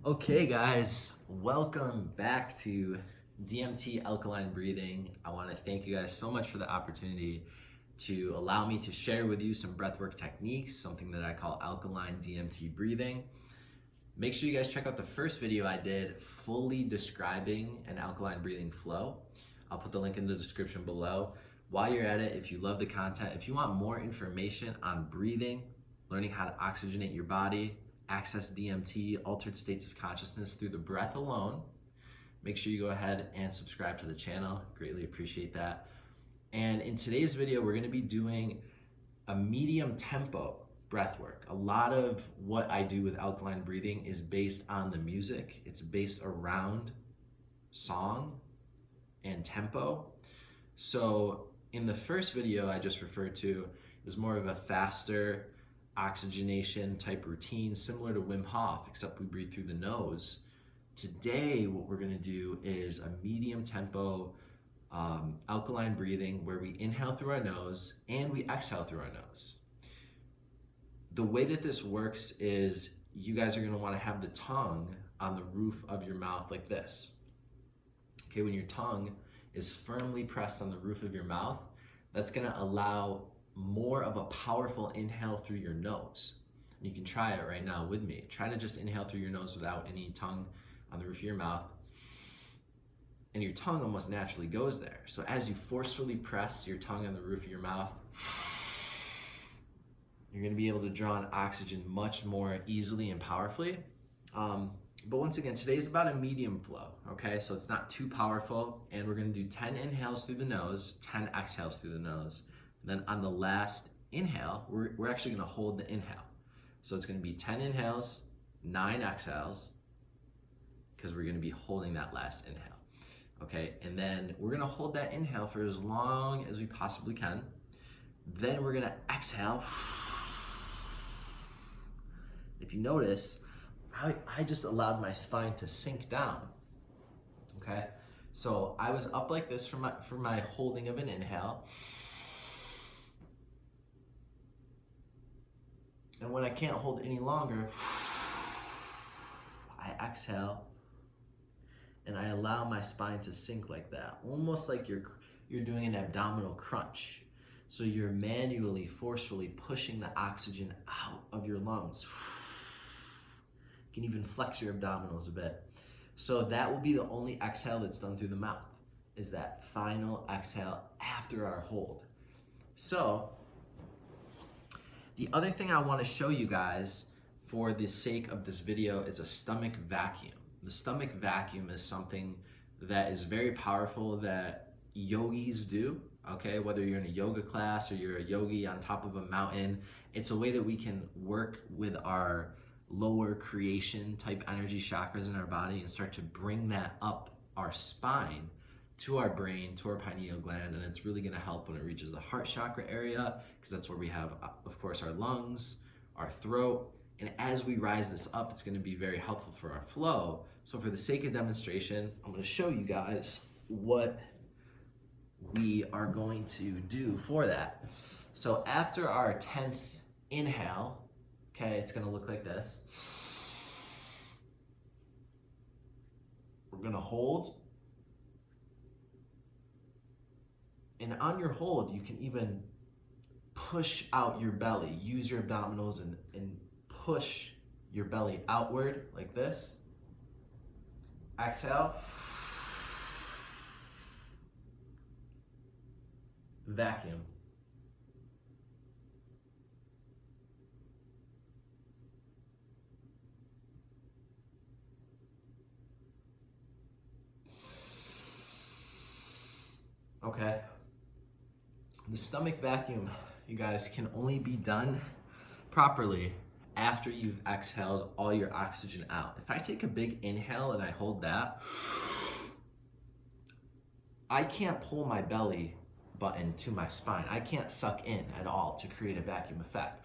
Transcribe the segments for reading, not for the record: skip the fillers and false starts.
Okay, guys, welcome back to DMT Alkaline Breathing. I want to thank you guys so much for the opportunity to allow me to share with you some breathwork techniques, something that I call alkaline DMT breathing. Make sure you guys check out the first video I did fully describing an alkaline breathing flow. I'll put the link in the description below. While you're at it, if you love the content, if you want more information on breathing, learning how to oxygenate your body, access DMT, altered states of consciousness through the breath alone, make sure you go ahead and subscribe to the channel. Greatly appreciate that. And in today's video, we're going to be doing a medium tempo breath work. A lot of what I do with alkaline breathing is based on the music. It's based around song and tempo. So in the first video I just referred to, it was more of a faster oxygenation type routine, similar to Wim Hof, except we breathe through the nose. Today, what we're gonna do is a medium tempo alkaline breathing where we inhale through our nose and we exhale through our nose. The way that this works is you guys are gonna wanna have the tongue on the roof of your mouth like this. Okay, when your tongue is firmly pressed on the roof of your mouth, that's gonna allow more of a powerful inhale through your nose. And you can try it right now with me. Try to just inhale through your nose without any tongue on the roof of your mouth. And your tongue almost naturally goes there. So as you forcefully press your tongue on the roof of your mouth, you're gonna be able to draw in oxygen much more easily and powerfully. But once again, today's about a medium flow, okay? So it's not too powerful, and we're gonna do 10 inhales through the nose, 10 exhales through the nose. Then on the last inhale, we're actually gonna hold the inhale. So it's gonna be 10 inhales, 9 exhales, because we're gonna be holding that last inhale, okay? And then we're gonna hold that inhale for as long as we possibly can. Then we're gonna exhale. If you notice, I just allowed my spine to sink down, okay? So I was up like this for my holding of an inhale. And when I can't hold any longer, I exhale and I allow my spine to sink like that, almost like you're doing an abdominal crunch. So you're manually, forcefully pushing the oxygen out of your lungs. You can even flex your abdominals a bit. So that will be the only exhale that's done through the mouth, is that final exhale after our hold. So the other thing I want to show you guys for the sake of this video is a stomach vacuum. The stomach vacuum is something that is very powerful that yogis do, okay? Whether you're in a yoga class or you're a yogi on top of a mountain, it's a way that we can work with our lower creation type energy chakras in our body and start to bring that up our spine to our brain, to our pineal gland, and it's really gonna help when it reaches the heart chakra area, because that's where we have, of course, our lungs, our throat, and as we rise this up, it's gonna be very helpful for our flow. So for the sake of demonstration, I'm gonna show you guys what we are going to do for that. So after our 10th inhale, okay, it's gonna look like this. We're gonna hold. And on your hold, you can even push out your belly. Use your abdominals and push your belly outward like this. Exhale. Vacuum. Okay. The stomach vacuum, you guys, can only be done properly after you've exhaled all your oxygen out. If I take a big inhale and I hold that, I can't pull my belly button to my spine. I can't suck in at all to create a vacuum effect.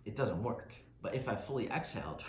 It doesn't work. But if I fully exhaled,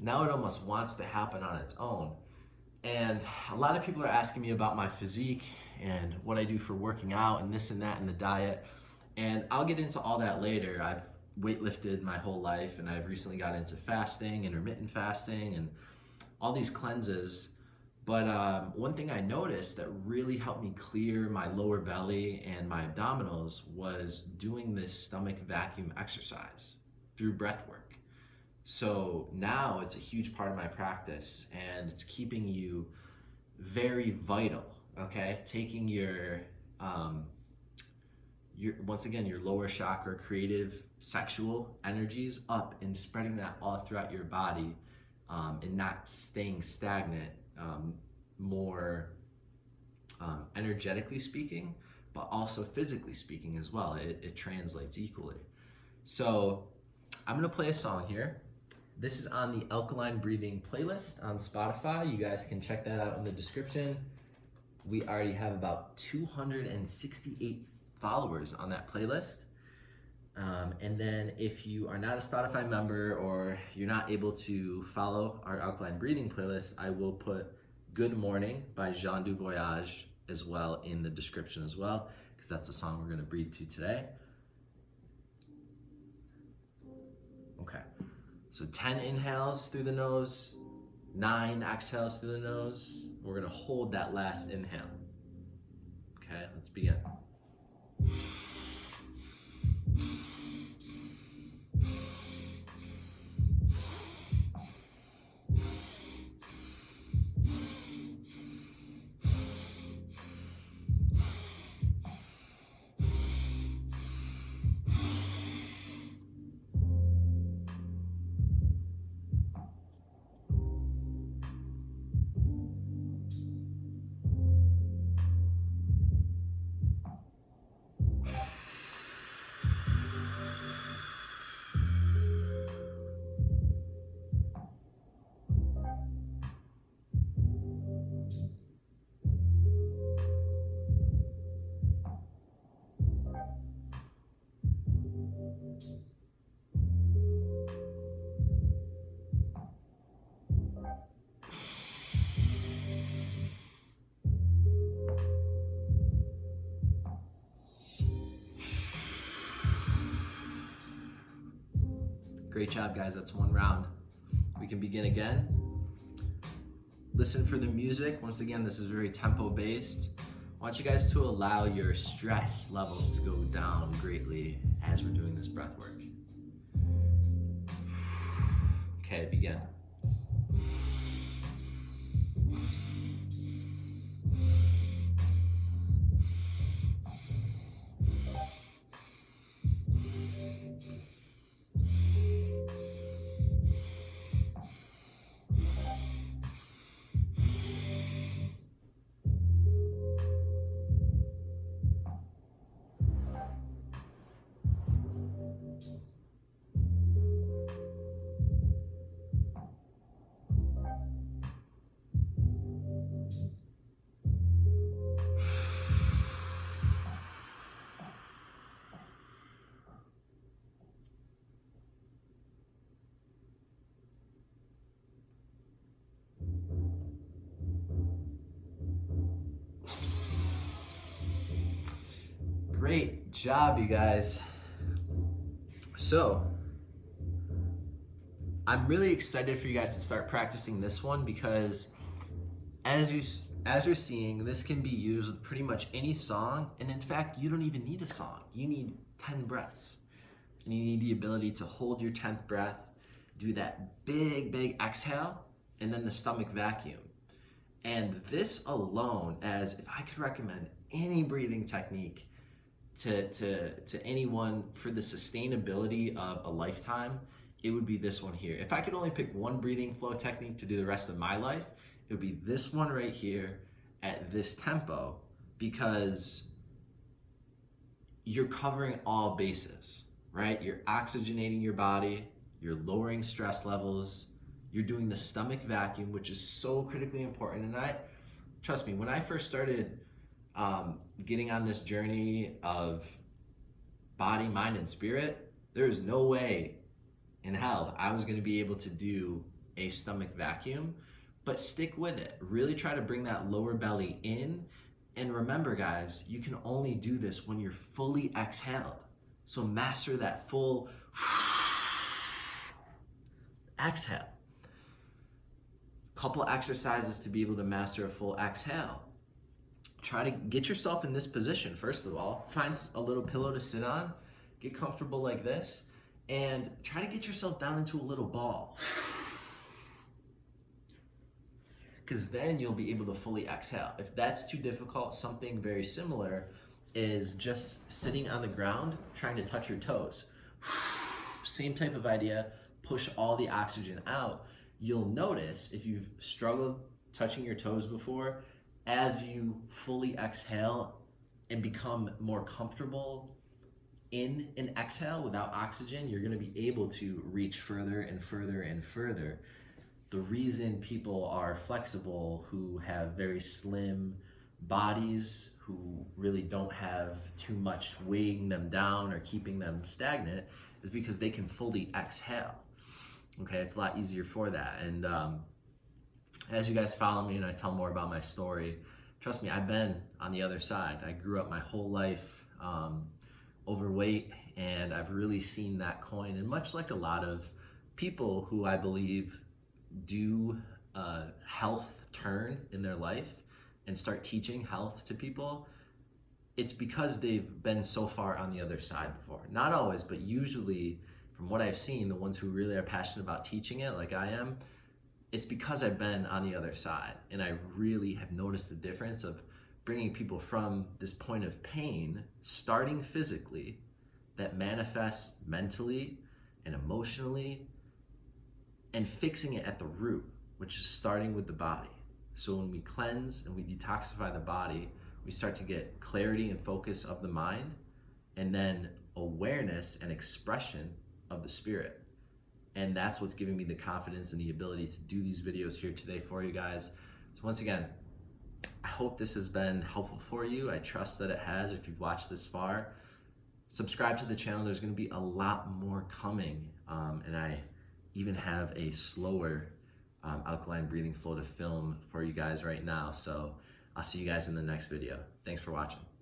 now it almost wants to happen on its own. And a lot of people are asking me about my physique and what I do for working out and this and that and the diet. And I'll get into all that later. I've weightlifted my whole life, and I've recently got into fasting, intermittent fasting, and all these cleanses. But one thing I noticed that really helped me clear my lower belly and my abdominals was doing this stomach vacuum exercise through breath work. So now it's a huge part of my practice, and it's keeping you very vital, okay? Taking your once again, your lower chakra, creative, sexual energies up and spreading that all throughout your body, and not staying stagnant, more energetically speaking, but also physically speaking as well. It translates equally. So I'm gonna play a song here. This is on the Alkaline Breathing playlist on Spotify. You guys can check that out in the description. We already have about 268 followers on that playlist. And then if you are not a Spotify member or you're not able to follow our Alkaline Breathing playlist, I will put Good Morning by Jean du Voyage as well in the description as well, because that's the song we're gonna breathe to today. Okay, so 10 inhales through the nose, 9 exhales through the nose. We're gonna hold that last inhale. Okay, let's begin. Great job, guys. That's one round. We can begin again. Listen for the music. Once again, this is very tempo based. I want you guys to allow your stress levels to go down greatly as we're doing this breath work. Okay, begin. Great job, you guys. So, I'm really excited for you guys to start practicing this one, because as you're seeing, this can be used with pretty much any song, and in fact, you don't even need a song. You need 10 breaths. And you need the ability to hold your 10th breath, do that big exhale, and then the stomach vacuum. And this alone, as if I could recommend any breathing technique to anyone for the sustainability of a lifetime, it would be this one here. If I could only pick one breathing flow technique to do the rest of my life, it would be this one right here at this tempo, because you're covering all bases, right? You're oxygenating your body, you're lowering stress levels, you're doing the stomach vacuum, which is so critically important. And trust me, when I first started getting on this journey of body, mind, and spirit, there is no way in hell I was going to be able to do a stomach vacuum but stick with it. Really try to bring that lower belly in. And remember, guys, you can only do this when you're fully exhaled. So master that full exhale. Couple exercises to be able to master a full exhale. Try to get yourself in this position. First of all, find a little pillow to sit on, get comfortable like this, and try to get yourself down into a little ball. Because then you'll be able to fully exhale. If that's too difficult, something very similar is just sitting on the ground, trying to touch your toes. Same type of idea, push all the oxygen out. You'll notice, if you've struggled touching your toes before, as you fully exhale and become more comfortable in an exhale without oxygen, you're gonna be able to reach further and further and further. The reason people are flexible who have very slim bodies, who really don't have too much weighing them down or keeping them stagnant, is because they can fully exhale. Okay, it's a lot easier for that. And as you guys follow me and I tell more about my story, trust me, I've been on the other side. I grew up my whole life overweight, and I've really seen that coin. And much like a lot of people who I believe do health turn in their life and start teaching health to people, it's because they've been so far on the other side before. Not always, but usually, from what I've seen, the ones who really are passionate about teaching it, like I am, it's because I've been on the other side, and I really have noticed the difference of bringing people from this point of pain, starting physically, that manifests mentally and emotionally, and fixing it at the root, which is starting with the body. So when we cleanse and we detoxify the body, we start to get clarity and focus of the mind, and then awareness and expression of the spirit. And that's what's giving me the confidence and the ability to do these videos here today for you guys. So once again, I hope this has been helpful for you. I trust that it has if you've watched this far. Subscribe to the channel. There's going to be a lot more coming, and I even have a slower alkaline breathing flow to film for you guys right now. So I'll see you guys in the next video. Thanks for watching.